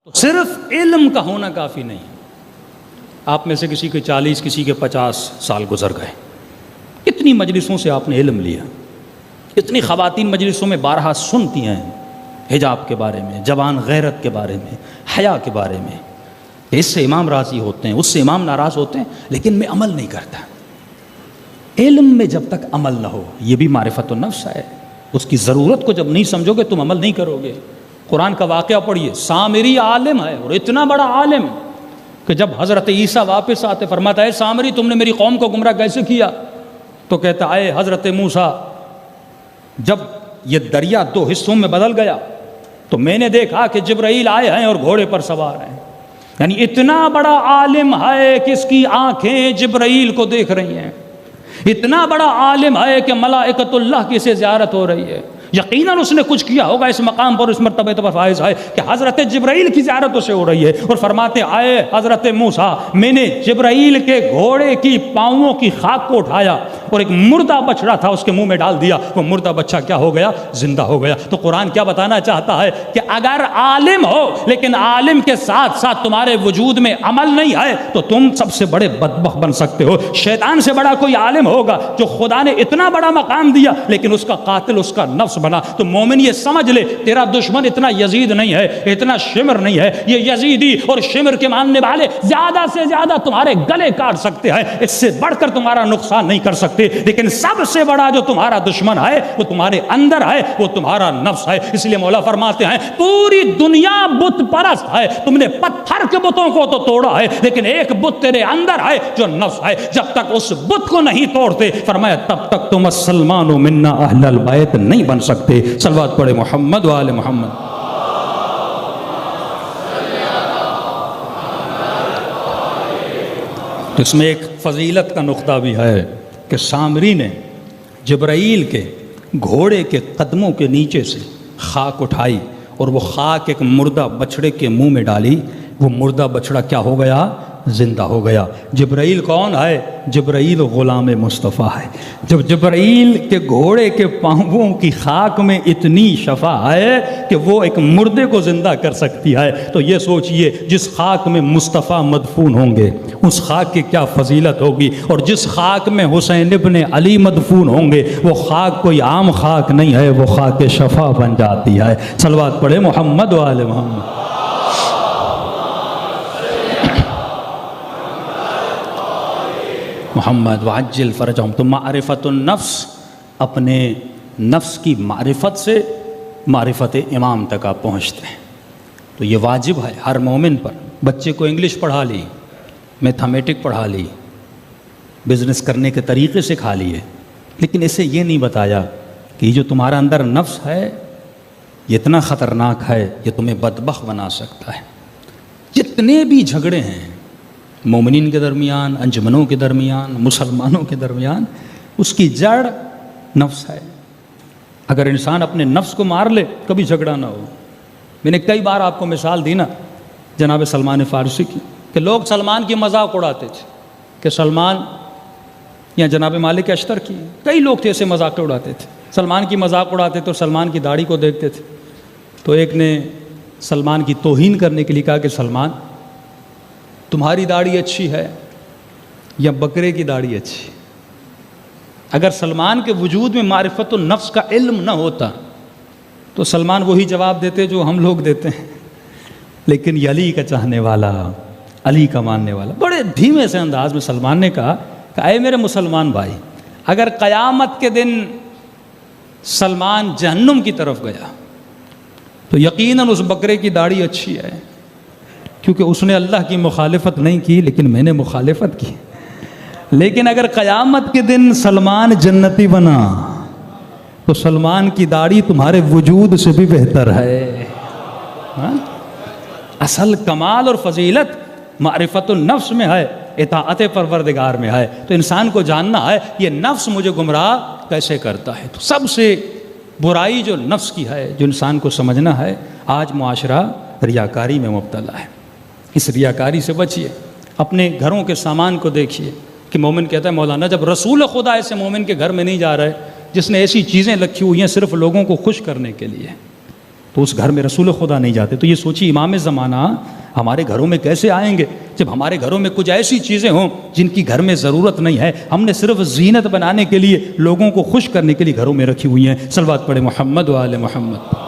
تو صرف علم کا ہونا کافی نہیں. آپ میں سے کسی کے 40 کسی کے 50 سال گزر گئے، کتنی مجلسوں سے آپ نے علم لیا، اتنی خواتین مجلسوں میں بارہا سنتی ہیں حجاب کے بارے میں، جوان غیرت کے بارے میں، حیا کے بارے میں. اس سے امام راضی ہوتے ہیں، اس سے امام ناراض ہوتے ہیں، لیکن میں عمل نہیں کرتا. علم میں جب تک عمل نہ ہو، یہ بھی معرفت النفس ہے. اس کی ضرورت کو جب نہیں سمجھو گے تم عمل نہیں کرو گے. قرآن کا واقعہ پڑھیے، سامری عالم ہے اور اتنا بڑا عالم کہ جب حضرت عیسیٰ واپس آتے فرماتا ہے سامری تم نے میری قوم کو گمراہ کیسے کیا؟ تو کہتا ہے حضرت موسیٰ جب یہ دریا 2 حصوں میں بدل گیا تو میں نے دیکھا کہ جبرائیل آئے ہیں اور گھوڑے پر سوار ہیں. یعنی اتنا بڑا عالم ہے کہ اس کی آنکھیں جبرائیل کو دیکھ رہی ہیں، اتنا بڑا عالم ہے کہ ملائکۃ اللہ کی اسے زیارت ہو رہی ہے. یقیناً اس نے کچھ کیا ہوگا اس مقام پر، اس مرتبے پر فائز ہے کہ حضرت جبرائیل کی زیارت اسے ہو رہی ہے. اور فرماتے آئے حضرت موسیٰ میں نے جبرائیل کے گھوڑے کی پاؤں کی خاک کو اٹھایا اور ایک مردہ بچڑا تھا اس کے منہ میں ڈال دیا، وہ مردہ بچہ کیا ہو گیا؟ زندہ ہو گیا. تو قرآن کیا بتانا چاہتا ہے کہ اگر عالم ہو لیکن عالم کے ساتھ ساتھ تمہارے وجود میں عمل نہیں ہے تو تم سب سے بڑے بدبخت بن سکتے ہو. شیطان سے بڑا کوئی عالم ہوگا جو خدا نے اتنا بڑا مقام دیا لیکن اس کا قاتل اس کا نفس بنا. تو مومن یہ سمجھ لے تیرا دشمن اتنا یزید نہیں ہے، اتنا شمر نہیں ہے. یہ یزیدی اور شمر کے ماننے والے زیادہ سے زیادہ تمہارے گلے کاٹ سکتے ہیں، اس سے بڑھ کر تمہارا نقصان نہیں کر سکتے. لیکن سب سے بڑا جو تمہارا دشمن ہے وہ تمہارے اندر ہے، وہ تمہارا نفس ہے. اس لیے مولا فرماتے ہیں پوری دنیا بت پرست ہے، تم نے پتھر کے بتوں کو تو توڑا ہے لیکن ایک بت تیرے اندر ہے جو نفس ہے. جب تک اس بت کو نہیں توڑتے فرمایا تب تک تم مسلمان منا اہل البیت نہیں بن سکتے. صلوات پڑھے محمد و آل محمد. اس میں ایک فضیلت کا نقطہ بھی ہے کہ سامری نے جبرائیل کے گھوڑے کے قدموں کے نیچے سے خاک اٹھائی اور وہ خاک ایک مردہ بچڑے کے منہ میں ڈالی. وہ مردہ بچڑا کیا ہو گیا؟ زندہ ہو گیا. جبرائیل کون ہے؟ جبرائیل غلام مصطفیٰ ہے. جب جبرائیل کے گھوڑے کے پاؤں کی خاک میں اتنی شفا ہے کہ وہ ایک مردے کو زندہ کر سکتی ہے تو یہ سوچئے جس خاک میں مصطفیٰ مدفون ہوں گے اس خاک کی کیا فضیلت ہوگی. اور جس خاک میں حسین ابن علی مدفون ہوں گے وہ خاک کوئی عام خاک نہیں ہے، وہ خاک شفا بن جاتی ہے. صلوات پڑھے محمد و آل محمد. محمد وعجل فرجہم. تو معرفت النفس، اپنے نفس کی معرفت سے معرفت امام تک آپ پہنچتے ہیں. تو یہ واجب ہے ہر مومن پر. بچے کو انگلش پڑھا لی، میتھمیٹک پڑھا لی، بزنس کرنے کے طریقے سکھا لیے، لیکن اسے یہ نہیں بتایا کہ یہ جو تمہارا اندر نفس ہے یہ اتنا خطرناک ہے، یہ تمہیں بدبخت بنا سکتا ہے. جتنے بھی جھگڑے ہیں مومنین کے درمیان، انجمنوں کے درمیان، مسلمانوں کے درمیان، اس کی جڑ نفس ہے. اگر انسان اپنے نفس کو مار لے کبھی جھگڑا نہ ہو. میں نے کئی بار آپ کو مثال دی نا جناب سلمان فارسی کی کہ لوگ سلمان کی مذاق اڑاتے تھے کہ سلمان یا جناب مالک اشتر کی، کئی لوگ تھے ایسے مذاق اڑاتے تھے. سلمان کی مذاق اڑاتے تھے اور سلمان کی داڑھی کو دیکھتے تھے. تو ایک نے سلمان کی توہین کرنے کے لیے کہا کہ سلمان تمہاری داڑھی اچھی ہے یا بکرے کی داڑھی اچھی؟ اگر سلمان کے وجود میں معرفت النفس کا علم نہ ہوتا تو سلمان وہی جواب دیتے جو ہم لوگ دیتے ہیں. لیکن یہ علی کا چاہنے والا، علی کا ماننے والا، بڑے دھیمے سے انداز میں سلمان نے کہا کہ اے میرے مسلمان بھائی، اگر قیامت کے دن سلمان جہنم کی طرف گیا تو یقیناً اس بکرے کی داڑھی اچھی ہے کیونکہ اس نے اللہ کی مخالفت نہیں کی لیکن میں نے مخالفت کی. لیکن اگر قیامت کے دن سلمان جنتی بنا تو سلمان کی داڑھی تمہارے وجود سے بھی بہتر ہے. اصل کمال اور فضیلت معرفت النفس میں ہے، اطاعت پروردگار میں ہے. تو انسان کو جاننا ہے یہ نفس مجھے گمراہ کیسے کرتا ہے. تو سب سے برائی جو نفس کی ہے جو انسان کو سمجھنا ہے، آج معاشرہ ریاکاری میں مبتلا ہے. اس ریاکاری سے بچیے. اپنے گھروں کے سامان کو دیکھیے کہ مومن کہتا ہے مولانا جب رسول خدا ایسے مومن کے گھر میں نہیں جا رہے جس نے ایسی چیزیں رکھی ہوئی ہیں صرف لوگوں کو خوش کرنے کے لیے، تو اس گھر میں رسول خدا نہیں جاتے. تو یہ سوچیے امام زمانہ ہمارے گھروں میں کیسے آئیں گے جب ہمارے گھروں میں کچھ ایسی چیزیں ہوں جن کی گھر میں ضرورت نہیں ہے. ہم نے صرف زینت بنانے کے لیے، لوگوں کو خوش کرنے کے لیے گھروں میں رکھی ہوئی ہیں. صلوات پڑھے محمد و آل محمد.